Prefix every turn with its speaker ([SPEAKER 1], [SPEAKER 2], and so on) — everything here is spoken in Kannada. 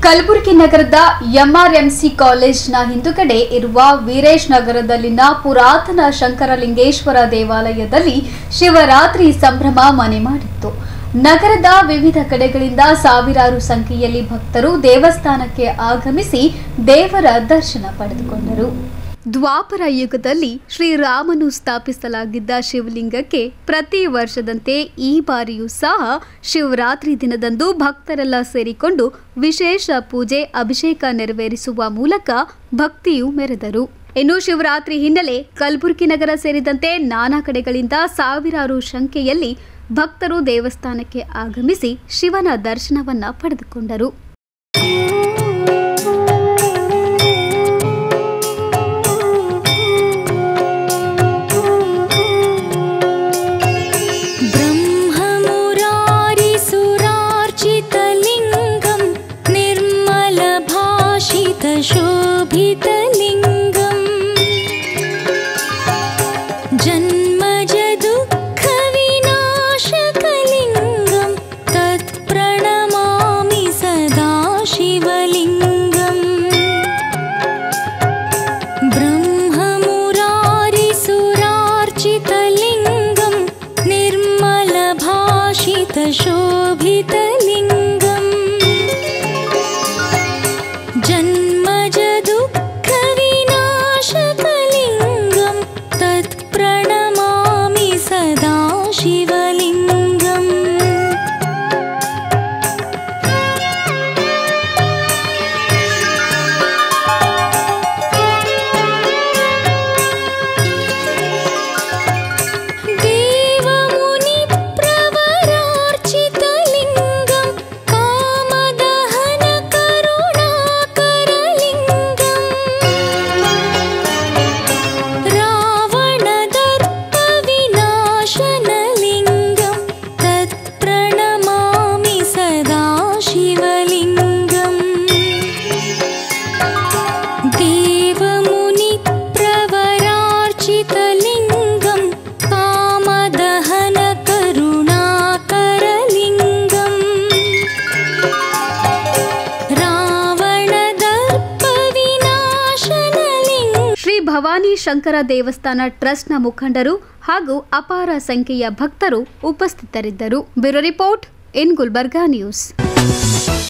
[SPEAKER 1] ಕಲಬುರಗಿ ನಗರದ ಎಂಆರ್ಎಂಸಿ ಕಾಲೇಜಿನ ಹಿಂದುಗಡೆ ಇರುವ ವೀರೇಶ್ ನಗರದಲ್ಲಿನ ಪುರಾತನ ಶಂಕರಲಿಂಗೇಶ್ವರ ದೇವಾಲಯದಲ್ಲಿ ಶಿವರಾತ್ರಿ ಸಂಭ್ರಮ ಮನೆ ಮಾಡಿತ್ತು. ನಗರದ ವಿವಿಧ ಕಡೆಗಳಿಂದ ಸಾವಿರಾರು ಸಂಖ್ಯೆಯಲ್ಲಿ ಭಕ್ತರು ದೇವಸ್ಥಾನಕ್ಕೆ ಆಗಮಿಸಿ ದೇವರ ದರ್ಶನ ಪಡೆದುಕೊಂಡರು. ದ್ವಾಪರ ಯುಗದಲ್ಲಿ ಶ್ರೀರಾಮನು ಸ್ಥಾಪಿಸಲಾಗಿದ್ದ ಶಿವಲಿಂಗಕ್ಕೆ ಪ್ರತಿ ವರ್ಷದಂತೆ ಈ ಬಾರಿಯೂ ಸಹ ಶಿವರಾತ್ರಿ ದಿನದಂದು ಭಕ್ತರೆಲ್ಲ ಸೇರಿಕೊಂಡು ವಿಶೇಷ ಪೂಜೆ ಅಭಿಷೇಕ ನೆರವೇರಿಸುವ ಮೂಲಕ ಭಕ್ತಿಯು ಮೆರೆದರು. ಇನ್ನು ಶಿವರಾತ್ರಿ ಹಿನ್ನೆಲೆ ಕಲಬುರಗಿ ನಗರ ಸೇರಿದಂತೆ ನಾನಾ ಕಡೆಗಳಿಂದ ಸಾವಿರಾರು ಸಂಖ್ಯೆಯಲ್ಲಿ ಭಕ್ತರು ದೇವಸ್ಥಾನಕ್ಕೆ ಆಗಮಿಸಿ ಶಿವನ ದರ್ಶನವನ್ನ ಪಡೆದುಕೊಂಡರು.
[SPEAKER 2] शोभितलिङ्गं जन्मज दुःखविनाशकलिङ्गं तत्प्रणमामि सदा शिवलिङ्गं ब्रह्ममुरारिसुरार्चितलिङ्गं निर्मलभाषितशोभितलिङ्गं जन्मज दुःखविनाशकलिङ्गं तत्प्रणमामि सदा शिवलिङ्गम् देवमुनिप्रवरार्चितलिङ्गं कामदहनकरुणाकरलिङ्गं रावणदर्पविनाशनलिङ्गं तत्प्रणमामि सदा शिवलिङ्गम् देवमुनिप्रवरार्चितलिङ्गं कामदहनकरुणाकरलिङ्गं रावणदर्पविनाशनलिङ्गं
[SPEAKER 1] ಶ್ರೀ ಭವಾನಿ ಶಂಕರ ದೇವಸ್ಥಾನ ಟ್ರಸ್ಟ್ನ ಮುಖಂಡರು ಹಾಗೂ ಅಪಾರ ಸಂಖ್ಯೆಯ ಭಕ್ತರು ಉಪಸ್ಥಿತರಿದ್ದರು. Bureau report in Gulbarga news.